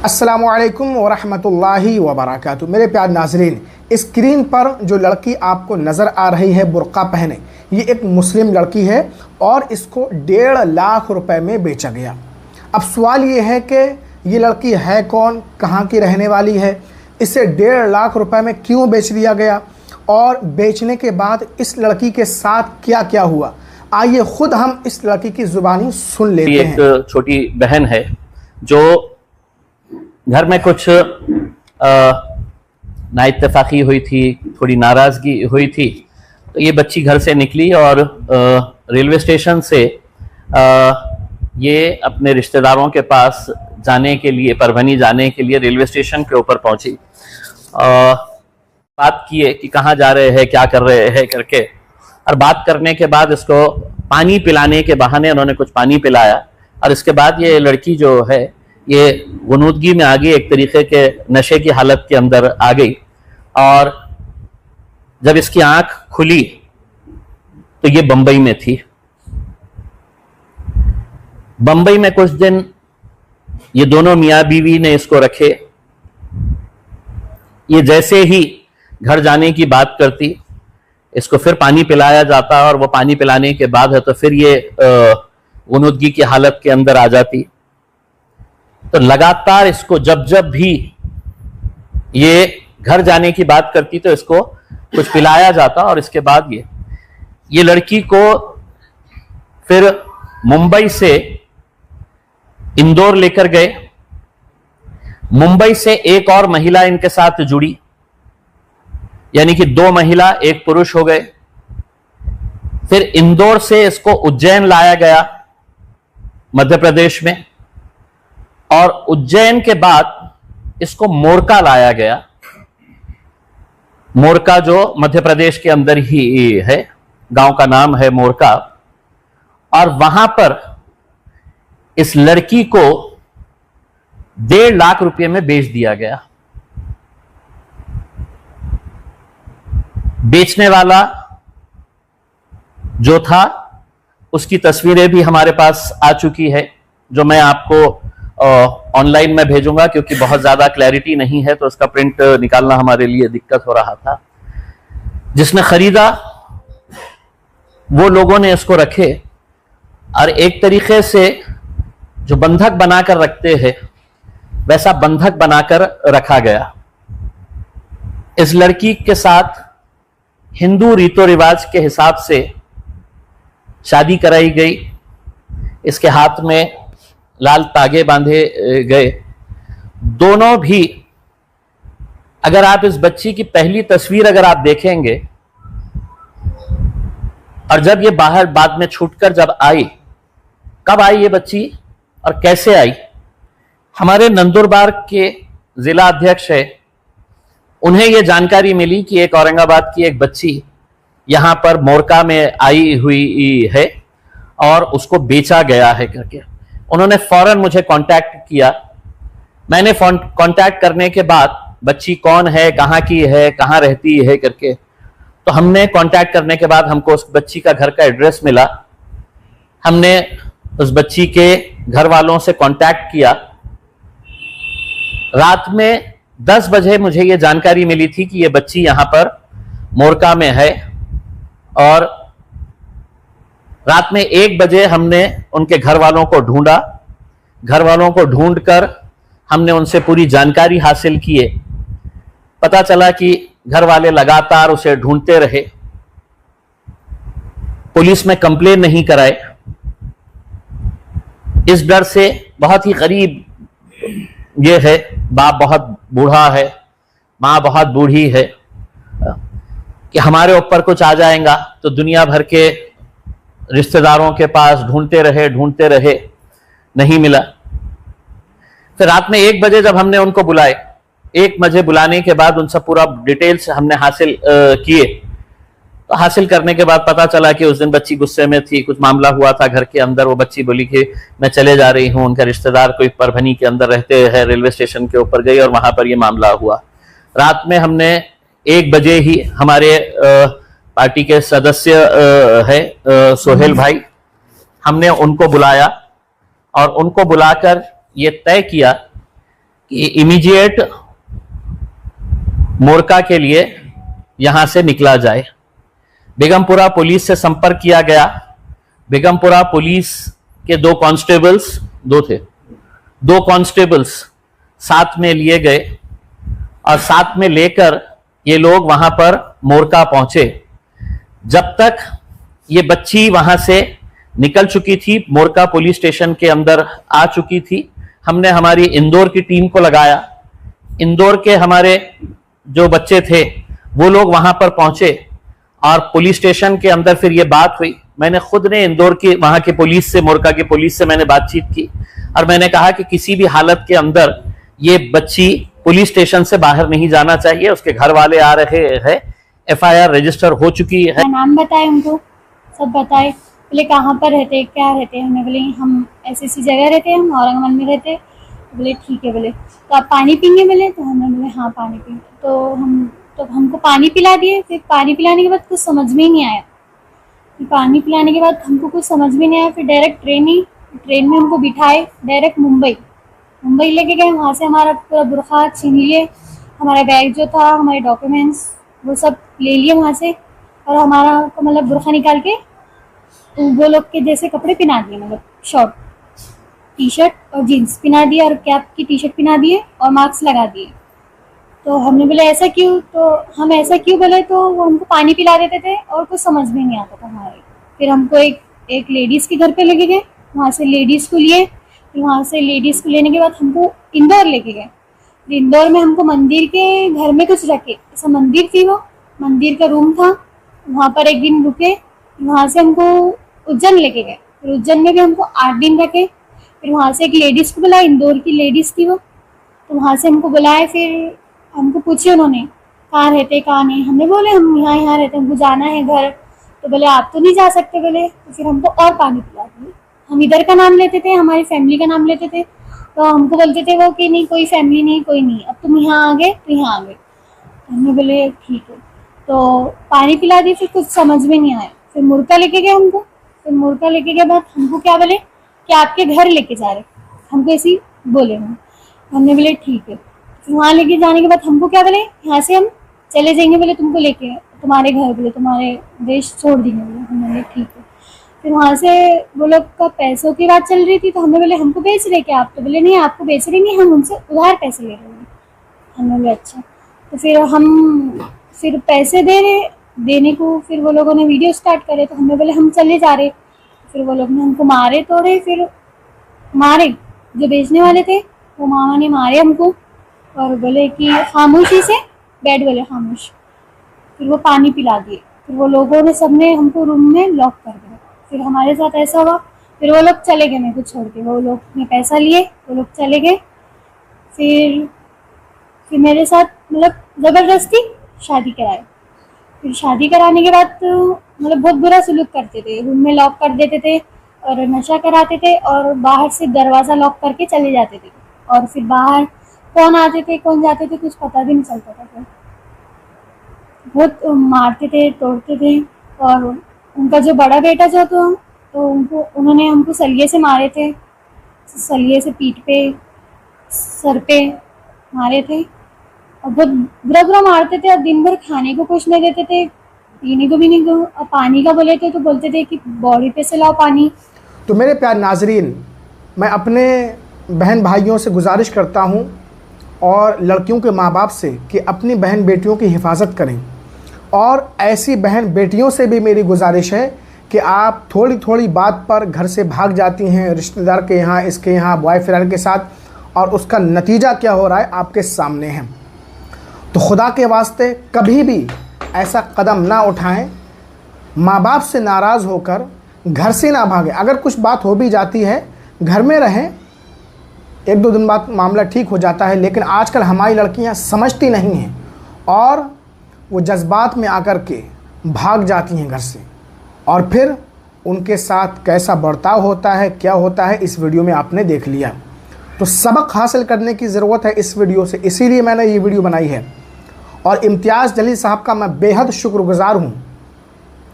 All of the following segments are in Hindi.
अस्सलामुअलैकुम वरहमतुल्लाहि वबरकातुहू। मेरे प्यार नाजरीन, स्क्रीन पर जो लड़की आपको नज़र आ रही है बुर्का पहने, ये एक मुस्लिम लड़की है और इसको 1.5 लाख रुपए में बेचा गया। अब सवाल ये है कि ये लड़की है कौन, कहाँ की रहने वाली है, इसे 1.5 लाख रुपए में क्यों बेच दिया गया और बेचने के बाद इस लड़की के साथ क्या क्या हुआ, आइए खुद हम इस लड़की की जुबानी सुन लेते हैं। एक छोटी बहन है जो घर में कुछ नाइत्तेफाकी हुई थी, थोड़ी नाराज़गी हुई थी, तो ये बच्ची घर से निकली और रेलवे स्टेशन से ये अपने रिश्तेदारों के पास जाने के लिए, परभनी जाने के लिए रेलवे स्टेशन के ऊपर पहुंची। बात किए कि कहाँ जा रहे हैं, क्या कर रहे हैं करके, और बात करने के बाद इसको पानी पिलाने के बहाने उन्होंने कुछ पानी पिलाया और इसके बाद ये लड़की जो है ये गुनूदगी में आ गई, एक तरीके के नशे की हालत के अंदर आ गई। और जब इसकी आंख खुली तो ये बंबई में थी। बंबई में कुछ दिन ये दोनों मियाँ बीवी ने इसको रखे। ये जैसे ही घर जाने की बात करती, इसको फिर पानी पिलाया जाता और वो पानी पिलाने के बाद है तो फिर ये गुनूदगी की हालत के अंदर आ जाती। तो लगातार इसको जब जब भी ये घर जाने की बात करती तो इसको कुछ पिलाया जाता और इसके बाद ये लड़की को फिर मुंबई से इंदौर लेकर गए। मुंबई से एक और महिला इनके साथ जुड़ी, यानी कि 2 महिला 1 पुरुष हो गए। फिर इंदौर से इसको उज्जैन लाया गया मध्य प्रदेश में, और उज्जैन के बाद इसको मोरका लाया गया। मोरका जो मध्य प्रदेश के अंदर ही है, गांव का नाम है मोरका। और वहां पर इस लड़की को 1.5 लाख रुपए में बेच दिया गया। बेचने वाला जो था उसकी तस्वीरें भी हमारे पास आ चुकी है, जो मैं आपको ऑनलाइन में भेजूंगा, क्योंकि बहुत ज्यादा क्लैरिटी नहीं है तो उसका प्रिंट निकालना हमारे लिए दिक्कत हो रहा था। जिसने खरीदा वो लोगों ने इसको रखे और एक तरीके से जो बंधक बनाकर रखते हैं वैसा बंधक बनाकर रखा गया। इस लड़की के साथ हिंदू रीतो रिवाज के हिसाब से शादी कराई गई। इसके हाथ में लाल तागे बांधे गए। दोनों भी, अगर आप इस बच्ची की पहली तस्वीर अगर आप देखेंगे, और जब ये बाहर बाद में छूटकर जब आई, कब आई ये बच्ची और कैसे आई, हमारे नंदुरबार के जिला अध्यक्ष है, उन्हें यह जानकारी मिली कि एक औरंगाबाद की एक बच्ची यहां पर मोरका में आई हुई है और उसको बेचा गया है करके। उन्होंने फौरन मुझे कांटेक्ट किया। मैंने कांटेक्ट करने के बाद बच्ची कौन है, कहाँ की है, कहाँ रहती है करके, तो हमने कांटेक्ट करने के बाद हमको उस बच्ची का घर का एड्रेस मिला। हमने उस बच्ची के घर वालों से कांटेक्ट किया। रात में 10 बजे मुझे ये जानकारी मिली थी कि ये बच्ची यहां पर मोरका में है, और रात में 1 बजे हमने उनके घर वालों को ढूंढा। घर वालों को ढूंढकर हमने उनसे पूरी जानकारी हासिल किए। पता चला कि घर वाले लगातार उसे ढूंढते रहे, पुलिस में कंप्लेन नहीं कराए, इस डर से बहुत ही गरीब ये है, बाप बहुत बूढ़ा है, माँ बहुत बूढ़ी है, कि हमारे ऊपर कुछ आ जाएगा। तो दुनिया भर के रिश्तेदारों के पास ढूंढते रहे, नहीं मिला। फिर रात में 1 बजे जब हमने उनको बुलाए, 1 बजे बुलाने के बाद उनसे पूरा डिटेल्स हमने हासिल किए। तो हासिल करने के बाद पता चला कि उस दिन बच्ची गुस्से में थी, कुछ मामला हुआ था घर के अंदर। वो बच्ची बोली कि मैं चले जा रही हूँ, उनका रिश्तेदार कोई परभनी के अंदर रहते हैं, रेलवे स्टेशन के ऊपर गई और वहां पर ये मामला हुआ। रात में हमने 1 बजे ही हमारे पार्टी के सदस्य है सोहेल भाई, हमने उनको बुलाया और उनको बुलाकर ये तय किया कि इमीडिएट मोरका के लिए यहां से निकला जाए। बेगमपुरा पुलिस से संपर्क किया गया। बेगमपुरा पुलिस के दो कांस्टेबल्स साथ में लिए गए और साथ में लेकर ये लोग वहां पर मोरका पहुंचे। जब तक ये बच्ची वहां से निकल चुकी थी, मोरका पुलिस स्टेशन के अंदर आ चुकी थी, हमने हमारी इंदौर की टीम को लगाया। इंदौर के हमारे जो बच्चे थे वो लोग वहां पर पहुंचे और पुलिस स्टेशन के अंदर फिर ये बात हुई। मैंने खुद ने इंदौर की वहां के पुलिस से, मोरका की पुलिस से मैंने बातचीत की और मैंने कहा कि किसी भी हालत के अंदर ये बच्ची पुलिस स्टेशन से बाहर नहीं जाना चाहिए। उसके घर वाले आ रहे हैं, FIR रजिस्टर हो चुकी है। नाम बताए उनको, सब बताए। बोले कहाँ पर रहते, क्या रहते हैं? हमने बोले हम ऐसी जगह रहते हैं, हम औरंगाबाद में रहते। बोले ठीक है। बोले तो आप पानी पीएंगे? बोले तो हमने बोले हाँ पानी पीएंगे। तो हमको पानी पिला दिए। फिर पानी पिलाने के बाद कुछ समझ में ही नहीं आया। पानी पिलाने के बाद हमको कुछ समझ में नहीं आया। फिर डायरेक्ट ट्रेन में हमको बिठाए, डायरेक्ट मुंबई लेके गए। वहाँ से हमारा पूरा बुरखा छीन लिए, हमारा बैग जो था, हमारे डॉक्यूमेंट्स वो सब ले लिए वहाँ से, और हमारा मतलब बुरखा निकाल के वो लोग के जैसे कपड़े पहना दिए, मतलब शॉर्ट टी शर्ट और जीन्स पहना दिए और कैप की टी शर्ट पहना दिए और मास्क लगा दिए। तो हमने बोला ऐसा क्यों? तो हम ऐसा क्यों बोले तो वो हमको पानी पिला देते थे और कुछ समझ में नहीं आता था हमारे। फिर हमको एक लेडीज़ के घर पे लेके गए, वहाँ से लेडीज़ को लिए। फिर वहाँ से लेडीज़ को लेने के बाद हमको इंदौर लेके गए। इंदौर में हमको मंदिर के घर में कुछ रखे, ऐसा मंदिर थी, वो मंदिर का रूम था, वहाँ पर एक दिन रुके। वहाँ से हमको उज्जैन लेके गए। फिर उज्जैन में भी हमको 8 दिन रखे। फिर वहाँ से एक लेडीज़ को बुलाया, इंदौर की लेडीज़ थी वो, तो वहाँ से हमको बुलाए। फिर हमको पूछे उन्होंने कहाँ रहते कहाँ नहीं। हमने बोले हम यहाँ रहते, हमको जाना है घर। तो बोले आप तो नहीं जा सकते। बोले तो फिर हमको और पानी पिला दिए। हम इधर का नाम लेते थे, हमारी फैमिली का नाम लेते थे, तो हमको बोलते थे वो कि नहीं कोई फैमिली नहीं, कोई नहीं, अब तुम यहाँ आ गए तो यहाँ आ गए। हमने बोले ठीक है। तो पानी पिला दिए। फिर कुछ समझ में नहीं आया। फिर मुर्गा लेके गए हमको। फिर मुर्गा लेके गए बाद हमको क्या बोले कि आपके घर लेके जा रहे, हमको ऐसे बोले हम। हमने बोले ठीक है। फिर वहाँ लेके जाने के बाद हमको क्या बोले, यहाँ से हम चले जाएंगे, बोले तुमको लेके तुम्हारे घर, बोले तुम्हारे देश छोड़ देंगे। बोले हमने बोले ठीक है। फिर वहाँ से वो लोग का पैसों की बात चल रही थी, तो हमने बोले हमको बेच रहे क्या आप? तो बोले नहीं आपको बेच रहे नहीं, हम उनसे उधार पैसे ले रहे हैं। हमने बोले अच्छा। तो फिर हम पैसे दे रहे, देने को फिर वो लोगों ने वीडियो स्टार्ट करे, तो हमने बोले हम चले जा रहे। फिर वो लोग ने हमको मारे तोड़े। फिर मारे जो बेचने वाले थे वो मामा ने मारे हमको और बोले कि खामोशी से बैठ, बोले खामोश। फिर वो पानी पिला दिए। फिर वो लोगों ने सबने हमको रूम में लॉक कर दिया। फिर हमारे साथ ऐसा हुआ। फिर वो लोग चले गए मेरे को छोड़ के, वो लोग ने पैसा लिए, वो लोग चले गए। फिर मेरे साथ मतलब ज़बरदस्ती शादी कराए। फिर शादी कराने के बाद तो मतलब बहुत बुरा सलूक करते थे, रूम में लॉक कर देते थे और नशा कराते थे और बाहर से दरवाज़ा लॉक करके चले जाते थे। और फिर बाहर कौन आते थे कौन जाते थे कुछ पता भी नहीं चलता था। फिर बहुत मारते थे, तोड़ते थे। और उनका जो बड़ा बेटा जो था तो उन्होंने हमको सलिए से मारे थे, सलिए से पीठ पे, सर पे मारे थे और बहुत बुरा मारते थे। और दिन भर खाने को कुछ नहीं देते थे, पीने को भी नहीं दो। और पानी का बोले थे तो बोलते थे कि बॉडी पे से लाओ पानी। तो मेरे प्यारे नाजरीन, मैं अपने बहन भाइयों से गुजारिश करता हूं और लड़कियों के माँ बाप से कि अपनी बहन बेटियों की हिफाजत करें। और ऐसी बहन बेटियों से भी मेरी गुजारिश है कि आप थोड़ी थोड़ी बात पर घर से भाग जाती हैं रिश्तेदार के यहाँ, इसके यहाँ, बॉयफ्रेंड के साथ, और उसका नतीजा क्या हो रहा है आपके सामने है। तो खुदा के वास्ते कभी भी ऐसा कदम ना उठाएं। माँ बाप से नाराज़ होकर घर से ना भागें। अगर कुछ बात हो भी जाती है घर में रहें, 1-2 दिन बाद मामला ठीक हो जाता है। लेकिन आजकल हमारी लड़कियां समझती नहीं हैं और वो जज्बात में आकर के भाग जाती हैं घर से, और फिर उनके साथ कैसा बर्ताव होता है, क्या होता है, इस वीडियो में आपने देख लिया। तो सबक हासिल करने की ज़रूरत है इस वीडियो से, इसीलिए मैंने ये वीडियो बनाई है। और इम्तियाज़ जलील साहब का मैं बेहद शुक्रगुज़ार हूँ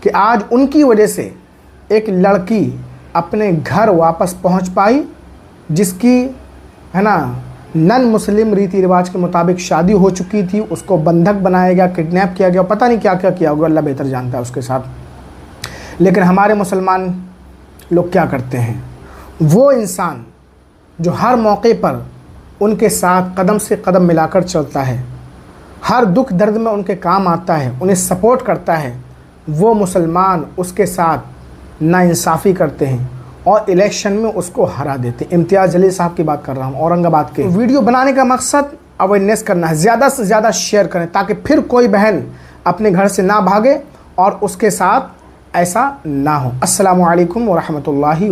कि आज उनकी वजह से एक लड़की अपने घर वापस पहुँच पाई, जिसकी है ना नन मुस्लिम रीति रिवाज के मुताबिक शादी हो चुकी थी, उसको बंधक बनाया गया, किडनैप किया गया, पता नहीं क्या क्या किया होगा, अल्लाह बेहतर जानता है उसके साथ। लेकिन हमारे मुसलमान लोग क्या करते हैं, वो इंसान जो हर मौके पर उनके साथ कदम से कदम मिलाकर चलता है, हर दुख दर्द में उनके काम आता है, उन्हें सपोर्ट करता है, वो मुसलमान उसके साथ नाइंसाफ़ी करते हैं और इलेक्शन में उसको हरा देते हैं। इम्तियाज़ जलील साहब की बात कर रहा हूँ, औरंगाबाद के। वीडियो बनाने का मकसद अवेयरनेस करना है, ज़्यादा से ज़्यादा शेयर करें ताकि फिर कोई बहन अपने घर से ना भागे और उसके साथ ऐसा ना हो। अस्सलामु अलैकुम व रहमतुल्लाहि।